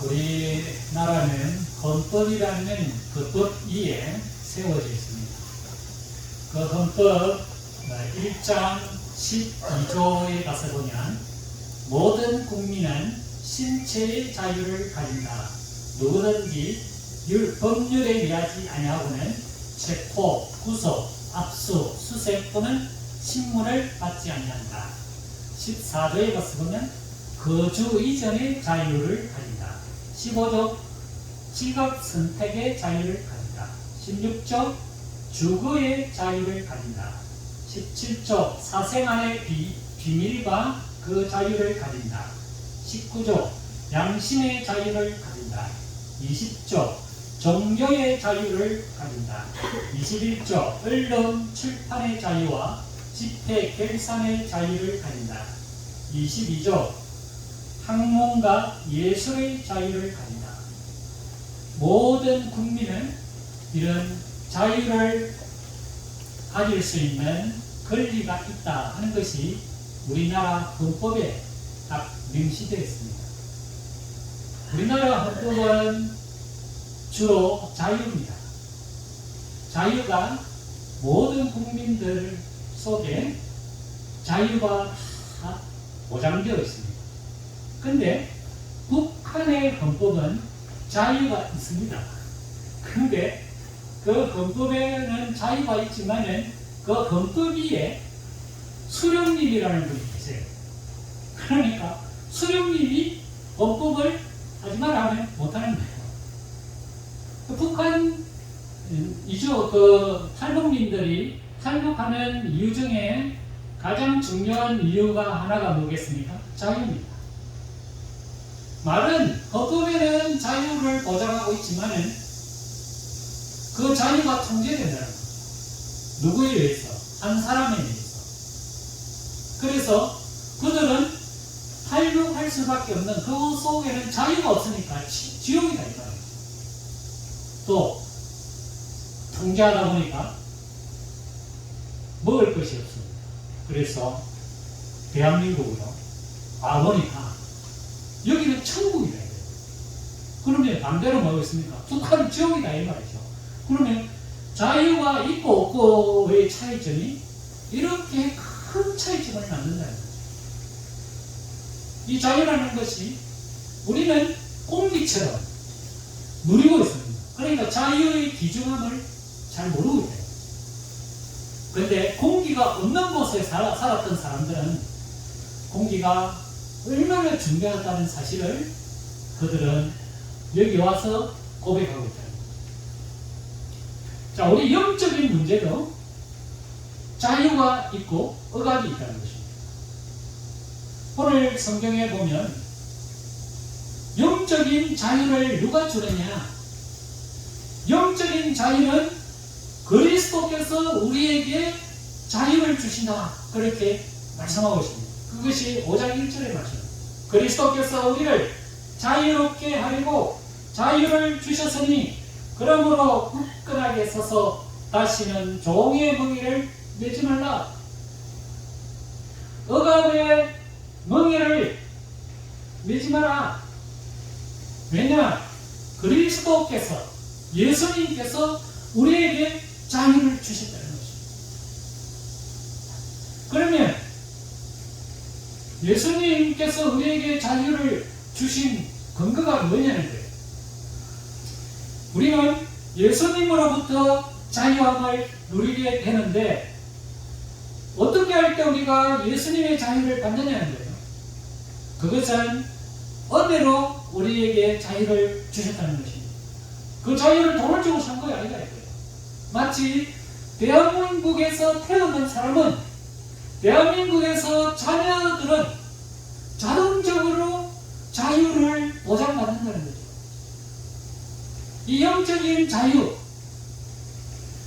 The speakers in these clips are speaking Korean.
우리나라는 헌법이라는 그 법 위에 세워져 있습니다. 그 헌법 1장 12조에 가서 보면 모든 국민은 신체의 자유를 가진다. 누구든지 법률에 의하지 아니하고는 체포, 구속, 압수, 수색 또는 신문을 받지 아니한다. 14조에 가서 보면 거주 이전의 자유를 가진다. 15조 직업 선택의 자유를 가진다. 16조 주거의 자유를 가진다. 17조 사생활의 비밀과 그 자유를 가진다. 19조 양심의 자유를 가진다. 20조 종교의 자유를 가진다. 21조 언론 출판의 자유와 집회 결산의 자유를 가진다. 22조 학문과 예술의 자유를 가진다. 모든 국민은 이런 자유를 가질 수 있는 권리가 있다 하는 것이 우리나라 헌법에 딱 명시되어 있습니다. 우리나라 헌법은 주로 자유입니다. 자유가 모든 국민들 속에 자유가 다 보장되어 있습니다. 그런데 북한의 헌법은 자유가 있습니다. 그런데 그 헌법에는 자유가 있지만은 그 헌법 위에 수령님이라는 분이 계세요. 그러니까 수령님이 헌법을 하지 말라면 못하는 거예요. 북한 탈북민들이 탈북하는 이유 중에 가장 중요한 이유가 하나가 뭐겠습니까? 자유입니다. 말은 헌법에는 자유를 보장하고 있지만은 그 자유가 통제된다는 거예요. 누구에 의해서? 한 사람에 의해서. 그래서 그들은 탈북할 수밖에 없는 그 속에는 자유가 없으니까 지옥이다 이 말이에요. 또 통제하다 보니까 먹을 것이 없습니다. 그래서 대한민국으로 와보니까 여기는 천국이다 이거예요. 그러면 반대로 뭐가 있습니까? 북한은 지옥이다 이 말이죠. 그러면 자유가 있고 없고의 차이점이 이렇게 큰 차이점을 만든다는 거죠. 이 자유라는 것이 우리는 공기처럼 누리고 있습니다. 그러니까 자유의 귀중함을 잘 모르고 있다. 그런데 공기가 없는 곳에 살았던 사람들은 공기가 얼마나 중요하다는 사실을 그들은 여기 와서 고백하고 있다. 자, 우리 영적인 문제도 자유가 있고 억압이 있다는 것입니다. 오늘 성경에 보면 영적인 자유를 누가 주느냐? 영적인 자유는 그리스도께서 우리에게 자유를 주신다. 그렇게 말씀하고 있습니다. 그것이 5장 1절의 말씀입니다. 그리스도께서 우리를 자유롭게 하려고 자유를 주셨으니 그러므로 굳건하게 서서 다시는 종의 멍에를 매지 말라. 억압의 멍에를 매지 마라. 왜냐? 그리스도께서 예수님께서 우리에게 자유를 주셨다는 것입니다. 그러면 예수님께서 우리에게 자유를 주신 근거가 뭐냐는 거예요. 우리는 예수님으로부터 자유함을 누리게 되는데 어떻게 할 때 우리가 예수님의 자유를 받느냐는 거예요. 그것은 은혜로 우리에게 자유를 주셨다는 것입니다. 그 자유를 돈을 주고 산 거 아니다 이거예요. 마치 대한민국에서 태어난 사람은 대한민국에서 자녀들은 자동적으로 자유를 보장받는다는 거죠. 이 영적인 자유,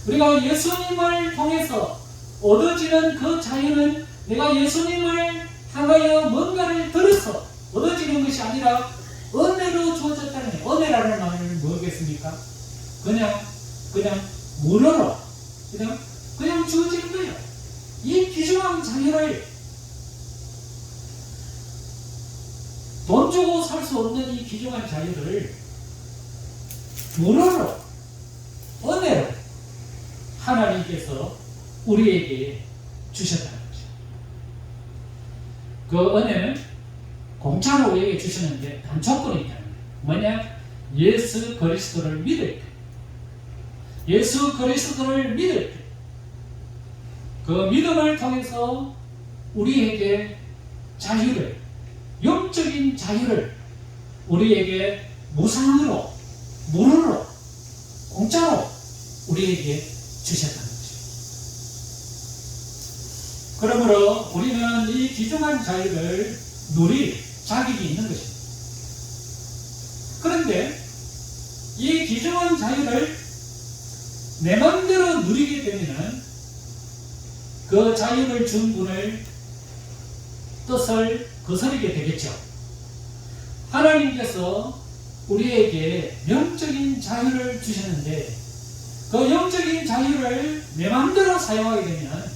우리가 예수님을 통해서 얻어지는 그 자유는 내가 예수님을 향하여 뭔가를 들어서 얻어지는 것이 아니라 은혜로 주어졌다는 거예요. 은혜라는 말은 뭐겠습니까? 그냥 무료로 그냥 주어지는 거예요. 이 귀중한 자유를 돈 주고 살 수 없는 이 귀중한 자유를 무료로, 은혜로 하나님께서 우리에게 주셨다는 거죠. 그 은혜는 공짜로 우리에게 주시는데 단 조건이 있다는 거예요. 뭐냐? 예수 그리스도를 믿을 때. 예수 그리스도를 믿을 때. 그 믿음을 통해서 우리에게 자유를, 영적인 자유를 우리에게 무상으로, 무료로, 공짜로 우리에게 주셨다는 거죠. 그러므로 우리는 이 귀중한 자유를 누릴 자격이 있는 것입니다. 그런데 이 귀중한 자유를 내 마음대로 누리게 되면 그 자유를 준 분을 뜻을 거스르게 되겠죠. 하나님께서 우리에게 영적인 자유를 주셨는데 그 영적인 자유를 내 마음대로 사용하게 되면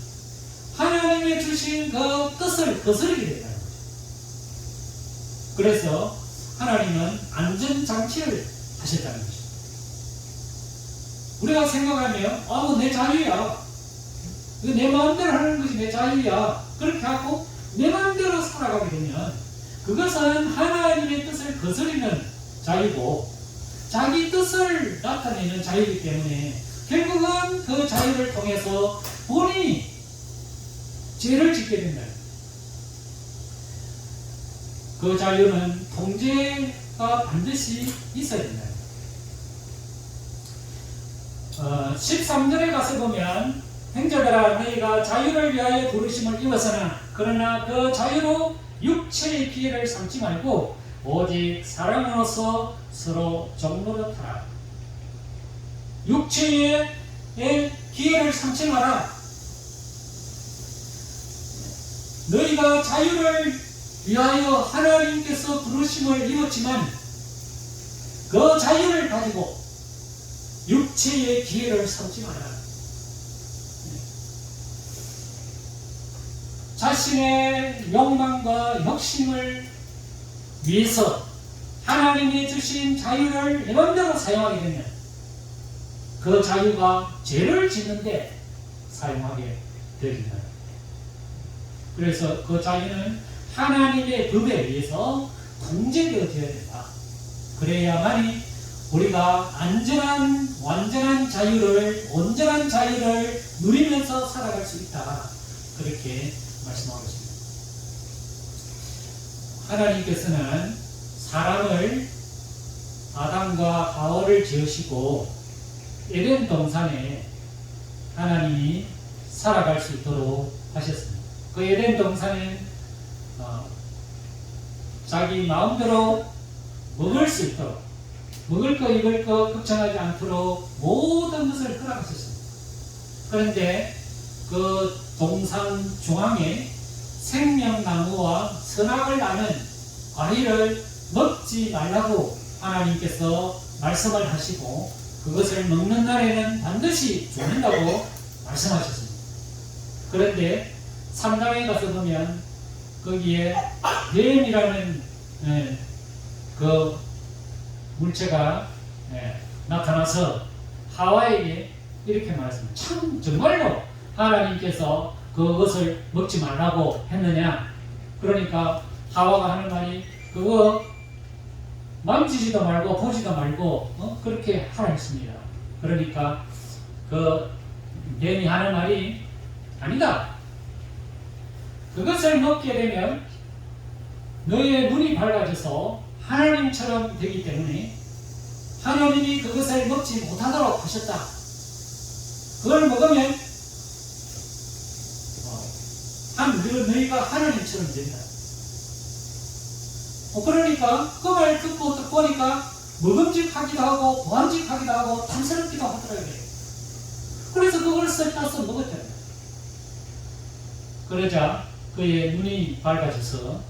하나님이 주신 그 뜻을 거스르게 된다는 거죠. 그래서 하나님은 안전장치를 하셨다는 거죠. 우리가 생각하면 내 자유야. 내 마음대로 하는 것이 내 자유야. 그렇게 하고 내 마음대로 살아가게 되면 그것은 하나님의 뜻을 거스르는 자유고 자기 뜻을 나타내는 자유이기 때문에 결국은 그 자유를 통해서 본인이 죄를 짓게 된다. 그 자유는 통제가 반드시 있어야 된다. 13절에 가서 보면 형제들아 너희가 자유를 위하여 부르심을 입었으나 그러나 그 자유로 육체의 기회를 삼지 말고 오직 사랑으로서 서로 종노릇하라. 육체의 기회를 삼지 마라. 너희가 자유를 위하여 하나님께서 부르심을 입었지만 그 자유를 가지고 육체의 기회를 삼지 마라. 자신의 욕망과 욕심을 위해서 하나님이 주신 자유를 내 맘대로 사용하게 되면 그 자유가 죄를 짓는데 사용하게 됩니다. 그래서 그 자유는 하나님의 법에 의해서 통제되어야 된다. 그래야만이 우리가 안전한, 완전한 자유를, 온전한 자유를 누리면서 살아갈 수 있다. 그렇게 말씀하고 있습니다. 하나님께서는 사람을 아담과 하와를 지으시고 에덴 동산에 하나님이 살아갈 수 있도록 하셨습니다. 그 에덴 동산에 자기 마음대로 먹을 수 있도록 먹을 거 입을 거 걱정하지 않도록 모든 것을 허락하셨습니다. 그런데 그 동산 중앙에 생명나무와 선악을 아는 과일을 먹지 말라고 하나님께서 말씀을 하시고 그것을 먹는 날에는 반드시 죽는다고 말씀하셨습니다. 그런데 3장에 가서 보면 거기에 뱀이라는 그 물체가 나타나서 하와에게 이렇게 말했습니다. 참 정말로 하나님께서 그것을 먹지 말라고 했느냐? 그러니까 하와가 하는 말이 그거 만지지도 말고 보지도 말고 그렇게 하라 했습니다. 그러니까 그 뱀이 하는 말이 아니다. 그것을 먹게 되면 너의 눈이 밝아져서 하나님처럼 되기 때문에 하나님이 그것을 먹지 못하도록 하셨다. 그걸 먹으면 너희가 하나님처럼 된다. 그러니까 그 말 듣고 딱 보니까 먹음직하기도 하고 보안직하기도 하고 탐스럽기도 하더라고요. 그래서 그걸 썩다서 먹었잖아요. 그러자 그의 눈이 밝아져서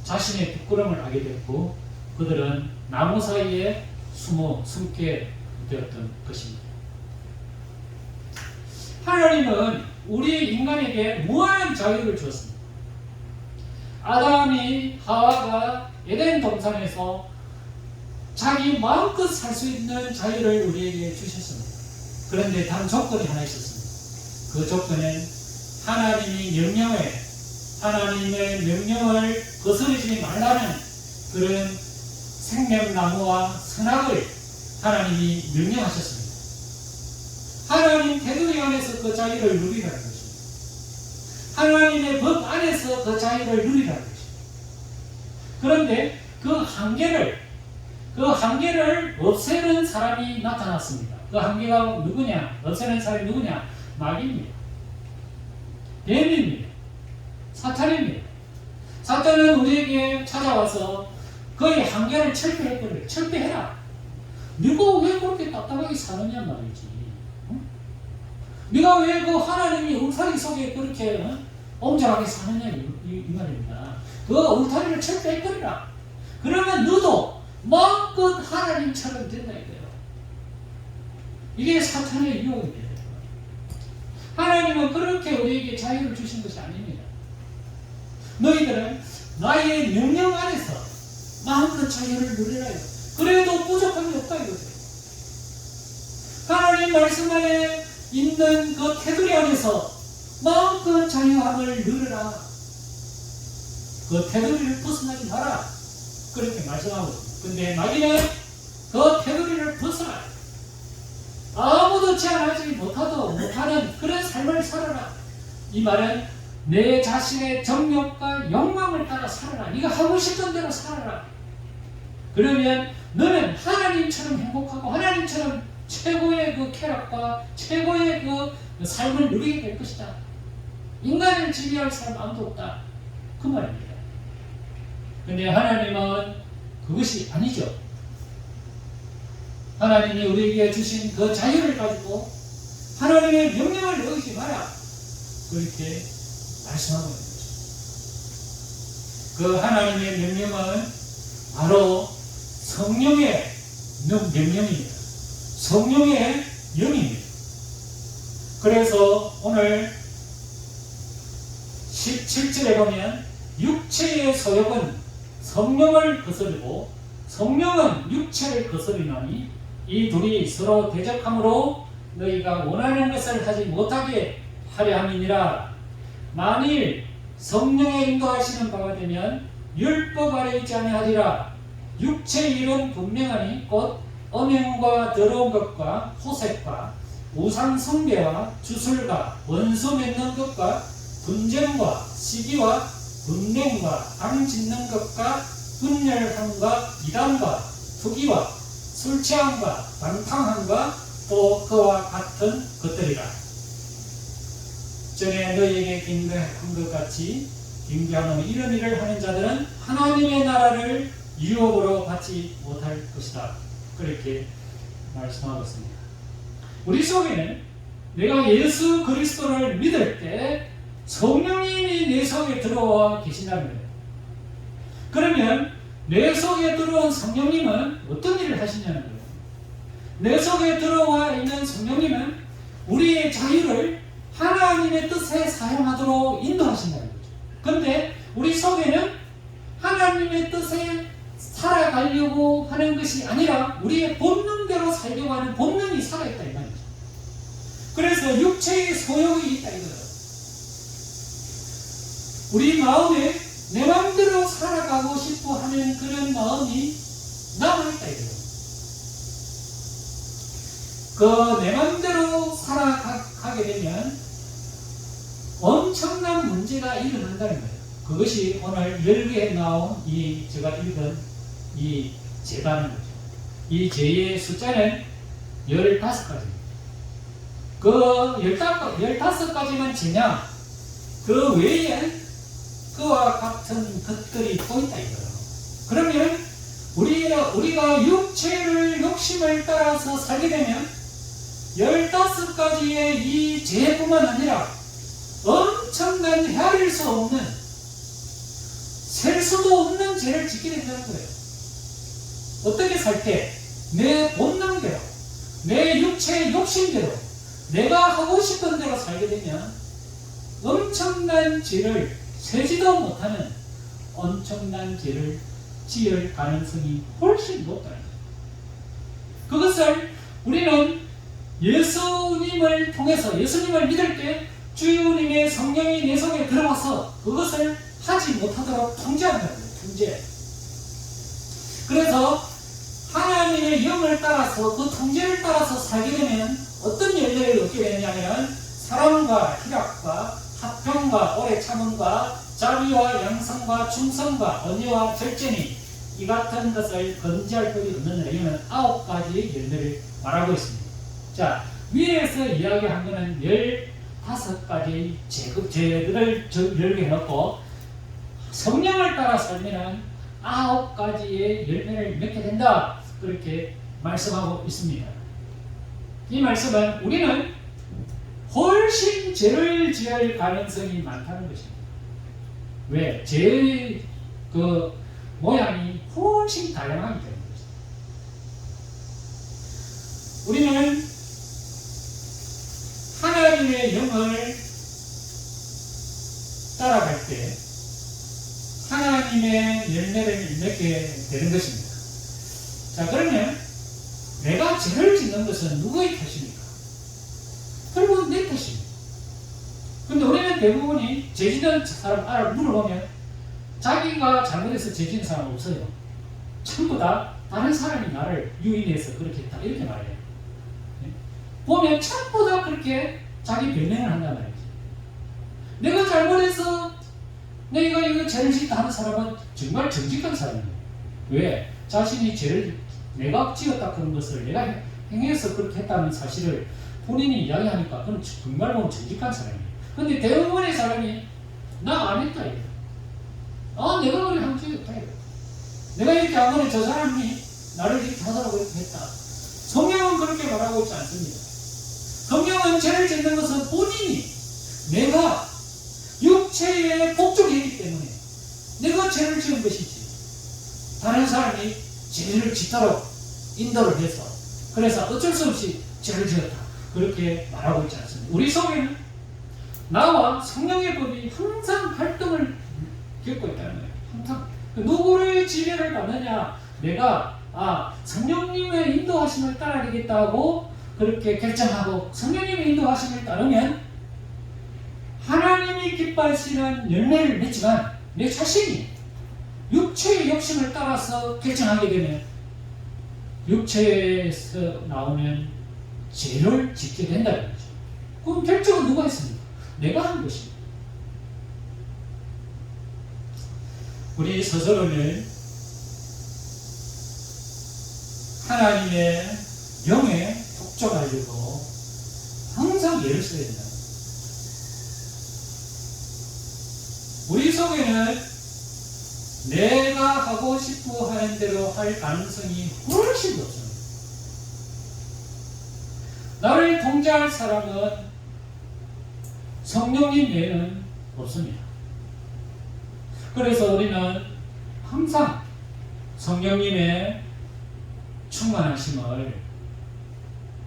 자신의 부끄러움을 알게 됐고 그들은 나무 사이에 숨게 되었던 것입니다. 하나님은 우리 인간에게 무한한 자유를 주었습니다. 아담이 하와가 에덴 동산에서 자기 마음껏 살 수 있는 자유를 우리에게 주셨습니다. 그런데 단 조건이 하나 있었습니다. 그 조건은 하나님의 명령을 거스르지 말라는 그런 생명나무와 선악을 하나님이 명령하셨습니다. 하나님 테두리 안에서 그 자유를 누리라는 것입니다. 하나님의 법 안에서 그 자유를 누리라는 것입니다. 그런데 그 한계를 없애는 사람이 나타났습니다. 그 한계가 누구냐? 없애는 사람이 누구냐? 마귀입니다. 뱀입니다. 사탄입니다. 사탄은 우리에게 찾아와서 그의 한계를 철폐해버려요. 철폐해라. 네가 왜 그렇게 답답하게 사느냐 말이지. 응? 네가 왜 그 하나님이 울타리 속에 그렇게 옹졸하게 사느냐 이 말입니다. 그 울타리를 철폐해버리라. 그러면 너도 마음껏 하나님처럼 된다 이거예요. 이게 사탄의 유혹입니다. 하나님은 그렇게 우리에게 자유를 주신 것이 아닙니다. 너희들은 나의 명령 안에서 마음껏 자유를 누리라요. 그래도 부족함이 없다 이거죠. 하나님 말씀 안에 있는 그 테두리 안에서 마음껏 자유함을 누려라. 그 테두리를 벗어나지 마라. 그렇게 말씀하고 있습니다. 근데 마귀는 그 테두리를 벗어나 아무도 제한하지 못하는 그런 삶을 살아라. 이 말은 내 자신의 정욕과 욕망을 따라 살아라. 네가 하고 싶은 대로 살아라. 그러면 너는 하나님처럼 행복하고 하나님처럼 최고의 그 쾌락과 최고의 그 삶을 누리게 될 것이다. 인간을 지배할 사람 아무도 없다. 그 말입니다. 근데 하나님은 그것이 아니죠. 하나님이 우리에게 주신 그 자유를 가지고 하나님의 명령을 어기지 마라. 그렇게 말씀하고 있는 거죠. 그 하나님의 명령은 바로 성령의 명령입니다. 성령의 영입니다. 그래서 오늘 17절에 보면 육체의 소욕은 성령을 거스르고 성령은 육체를 거스르나니 이 둘이 서로 대적함으로 너희가 원하는 것을 하지 못하게 하려 함이니라. 만일 성령의 인도하시는 바가 되면 율법 아래 있지 아니하리라. 육체의 일은 분명하니 곧 음행과 더러운 것과 호색과 우상 숭배와 주술과 원수 맺는 것과 분쟁과 시기와 분냉과 당 짓는 것과 분열함과 이단과 투기와 술 취함과 방탕함과 또 그와 같은 것들이라. 전에 너희에게 징계한 것 같이 징계하는 이런 일을 하는 자들은 하나님의 나라를 유업으로 받지 못할 것이다. 그렇게 말씀하고 있습니다. 우리 속에는 내가 예수 그리스도를 믿을 때 성령님이 내 속에 들어와 계신다는 거예요. 그러면 내 속에 들어온 성령님은 어떤 일을 하시냐는 거예요. 내 속에 들어와 있는 성령님은 우리의 자유를 하나님의 뜻에 사용하도록 인도하신다는 거죠. 그런데 우리 속에는 하나님의 뜻에 살아가려고 하는 것이 아니라 우리의 본능대로 살려고 하는 본능이 살아있다 이 말이죠. 그래서 육체의 소욕이 있다 이거예요. 우리 마음에 내 마음대로 살아가고 싶어 하는 그런 마음이 남아있다 이거예요. 그 내 마음대로 살아가게 되면 엄청난 문제가 일어난다는 거예요. 그것이 오늘 10개에 나온 제가 읽은 이 죄라는 거죠. 이 죄의 숫자는 15가지입니다. 그 15가지만 죄냐? 그 외에 그와 같은 것들이 또 있다 이거예요. 그러면 우리가 육체를 욕심을 따라서 살게 되면 15가지의 이 죄뿐만 아니라 엄청난 헤아릴 수 없는 셀 수도 없는 죄를 짓게 된다는 거예요. 어떻게 살 때 내 본능대로 내 육체의 욕심대로 내가 하고 싶은 대로 살게 되면 엄청난 죄를 세지도 못하는 엄청난 죄를 지을 가능성이 훨씬 높다는 거예요. 그것을 우리는 예수님을 통해서 예수님을 믿을 때 주님의 성령이 내 속에 들어와서 그것을 하지 못하도록 통제한다는 거예요. 통제. 그래서 하나님의 영을 따라서 그 통제를 따라서 살게 되면 어떤 열매를 얻게 되냐면 사랑과 희락과 화평과 오래 참음과 자비와 양성과 충성과 언혜와 절제니 이 같은 것을 건지할 것이 없느니라. 이는 9가지 열매를 말하고 있습니다. 자, 위에서 이야기한 것은 15가지 죄들을 열개해놓고 성령을 따라 살면 9가지의 열매를 맺게 된다. 그렇게 말씀하고 있습니다. 이 말씀은 우리는 훨씬 죄를 지을 가능성이 많다는 것입니다. 왜? 죄의 그 모양이 훨씬 다양하기 때문입니다. 우리는 하나님의 영을 따라갈 때 하나님의 열매를 맺게 되는 것입니다. 자, 그러면 내가 죄를 짓는 것은 누구의 탓입니까? 결국은 내 탓입니다. 근데 우리는 대부분이 죄 짓는 사람 물어보면 자기가 잘못해서 죄 짓는 사람은 없어요. 전부 다 다른 사람이 나를 유인해서 그렇게 했다 이렇게 말해요. 보면 전부 다 그렇게 자기 변명을 한단 말이지. 내가 잘못해서 내가 이거 죄를 짓다 하는 사람은 정말 정직한 사람이에요. 왜? 자신이 죄를 내가 지었다 그런 것을 내가 행해서 그렇게 했다는 사실을 본인이 이야기하니까 그건 정말 보면 정직한 사람이에요. 근데 대부분의 사람이 나 안 했다 이래. 내가 그래 한 적이 없다 이래. 내가 이렇게 한 거는 저 사람이 나를 이렇게 하더라고 이렇게 했다. 성경은 그렇게 말하고 있지 않습니다. 성경은 죄를 짓는 것은 본인이 내가 육체에 복종했기 때문에 내가 죄를 지은 것이지 다른 사람이 죄를 짓도록 인도를 해서 그래서 어쩔 수 없이 죄를 지었다 그렇게 말하고 있지 않습니다. 우리 속에는 나와 성령의 법이 항상 활동을 겪고 있다는 거예요. 항상 누구를 지배를 받느냐 내가 성령님의 인도하심을 따라야겠다고 그렇게 결정하고 성령님의 인도하심을 따르면 하나님이 기뻐하시는 열매를 맺지만 내 자신이 육체의 욕심을 따라서 결정하게 되면 육체에서 나오는 죄를 짓게 된다는 거죠. 그럼 결정은 누가 했습니까? 내가 한 것입니다. 우리 서서로는 하나님의 영에 복종하려고 항상 예를 써야 된다. 우리 속에는 내가 하고 싶어 하는 대로 할 가능성이 훨씬 높습니다. 나를 통제할 사람은 성령님 외에는 없습니다. 그래서 우리는 항상 성령님의 충만하심을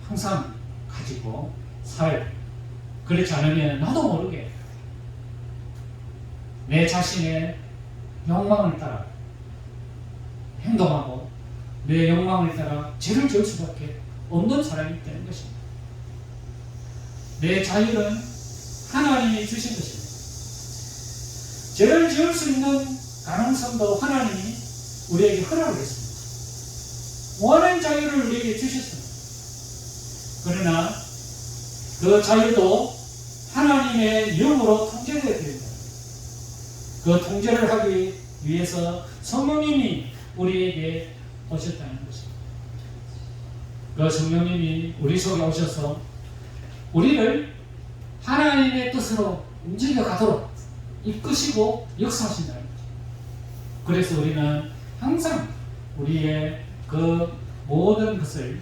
항상 가지고 살아야 됩니다. 그렇지 않으면 나도 모르게 내 자신의 욕망을 따라 행동하고 내 욕망을 따라 죄를 지을 수밖에 없는 사람이 되는 것입니다. 내 자유는 하나님이 주신 것입니다. 죄를 지을 수 있는 가능성도 하나님이 우리에게 허락을 했습니다. 무한한 자유를 우리에게 주셨습니다. 그러나 그 자유도 하나님의 영으로 통제되어야 됩니다. 그 통제를 하기 위해서 성령님이 우리에게 오셨다는 것입니다. 그 성령님이 우리 속에 오셔서 우리를 하나님의 뜻으로 움직여 가도록 이끄시고 역사하신다는 거죠. 그래서 우리는 항상 우리의 그 모든 것을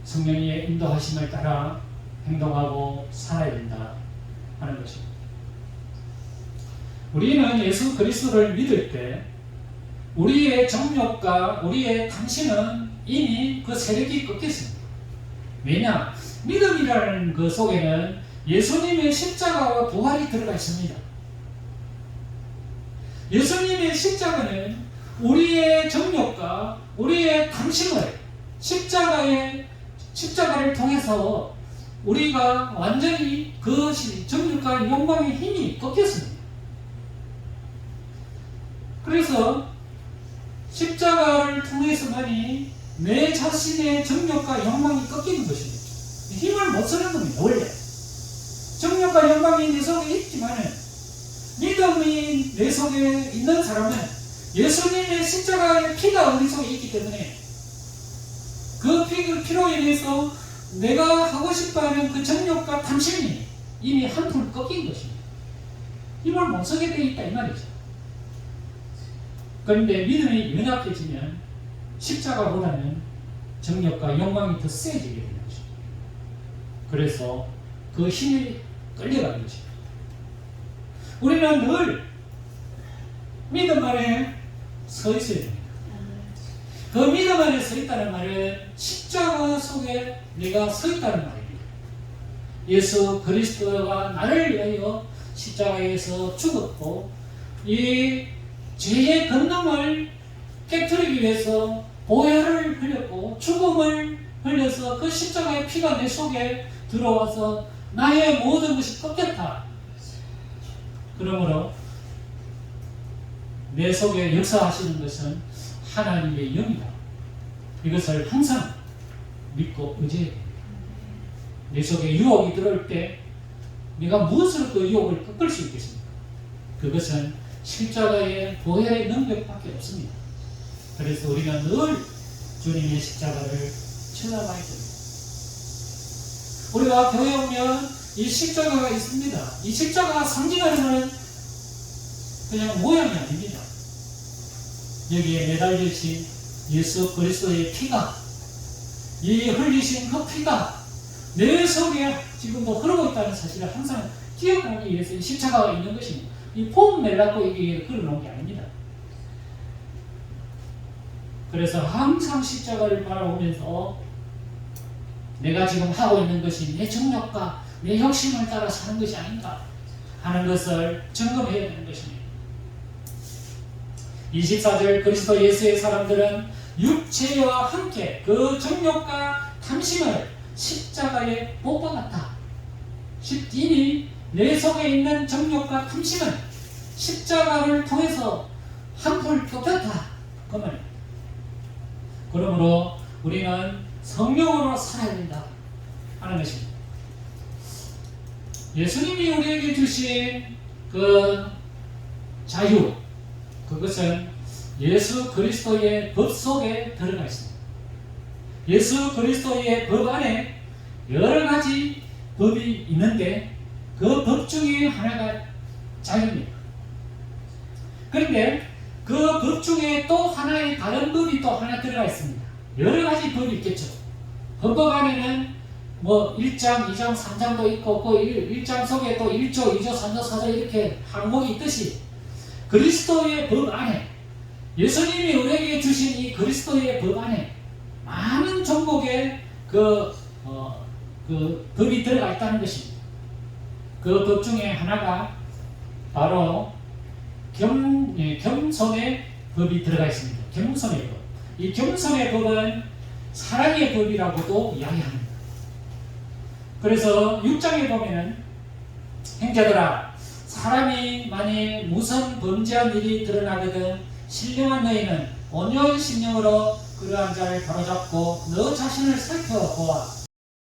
성령의 인도하심을 따라 행동하고 살아야 된다 하는 것입니다. 우리는 예수 그리스도를 믿을 때 우리의 정욕과 우리의 탐심은 이미 그 세력이 꺾였습니다. 왜냐? 믿음이라는 그 속에는 예수님의 십자가와 부활이 들어가 있습니다. 예수님의 십자가는 우리의 정욕과 우리의 탐심을 십자가를 통해서 우리가 완전히 그것이 정욕과 욕망의 힘이 꺾였습니다. 그래서 십자가를 통해서만이 내 자신의 정욕과 욕망이 꺾이는 것입니다. 힘을 못 쓰는 겁니다. 원래 정욕과 욕망이 내 속에 있지만은 믿음이 내 속에 있는 사람은 예수님의 십자가의 피가 우리 속에 있기 때문에 그 피로 인해서 내가 하고 싶어하는 그 정욕과 탐심이 이미 한풀 꺾인 것입니다. 힘을 못 쓰게 되어 있다 이 말이죠. 그런데 믿음이 연약해지면 십자가보다는 정욕과 욕망이 더 세지게 되는 것입니다. 그래서 그 힘이 끌려가는 것입니다. 우리는 늘 믿음 안에 서 있어야 됩니다. 그 믿음 안에 서 있다는 말은 십자가 속에 내가 서 있다는 말입니다. 예수 그리스도가 나를 위하여 십자가에서 죽었고 이 죄의 권능을 깨뜨리기 위해서 보혈을 흘렸고 죽음을 흘려서 그 십자가의 피가 내 속에 들어와서 나의 모든 것이 꺾였다. 그러므로 내 속에 역사하시는 것은 하나님의 영이다. 이것을 항상 믿고 의지해야 됩니다. 내 속에 유혹이 들어올 때 내가 무엇으로 그 유혹을 꺾을 수 있겠습니까? 그것은 십자가의 보혈의 능력밖에 없습니다. 그래서 우리가 늘 주님의 십자가를 쳐다봐야 됩니다. 우리가 교회 오면 이 십자가가 있습니다. 이 십자가가 상징하는 것은 그냥 모양이 아닙니다. 여기에 매달리신 예수 그리스도의 피가, 이 흘리신 그 피가 내 속에 지금도 흐르고 있다는 사실을 항상 기억하기 위해서 이 십자가가 있는 것입니다. 이 폼 내려고 이게 그려놓은 게 아닙니다. 그래서 항상 십자가를 바라보면서 내가 지금 하고 있는 것이 내 정욕과 내 욕심을 따라 사는 것이 아닌가 하는 것을 점검해야 되는 것입니다. 24절 그리스도 예수의 사람들은 육체와 함께 그 정욕과 탐심을 십자가에 못 박았다. 이미 내 속에 있는 정욕과 탐심은 십자가를 통해서 한풀 꺾였다. 그 말입니다. 그러므로 우리는 성령으로 살아야 된다 하는 것입니다. 예수님이 우리에게 주신 그 자유, 그것은 예수 그리스도의 법 속에 들어가 있습니다. 예수 그리스도의 법 안에 여러 가지 법이 있는데 그 법 중에 하나가 자유입니다. 그런데 그 법 중에 또 하나의 다른 법이 또 하나 들어가 있습니다. 여러 가지 법이 있겠죠. 헌법 안에는 뭐 1장, 2장, 3장도 있고 그 1장 속에 또 1조, 2조, 3조, 4조 이렇게 항목이 있듯이 그리스도의 법 안에 예수님이 우리에게 주신 이 그리스도의 법 안에 많은 종목의 그 법이 들어가 있다는 것입니다. 그 법 중에 하나가 바로 겸손의 법이 들어가 있습니다. 겸손의 법. 이 겸손의 법은 사랑의 법이라고도 이야기합니다. 그래서 6장에 보면은 형제들아 사람이 만일 무슨 범죄한 일이 드러나거든 신령한 너희는 온유한 심령으로 그러한 자를 바로잡고 너 자신을 살펴보아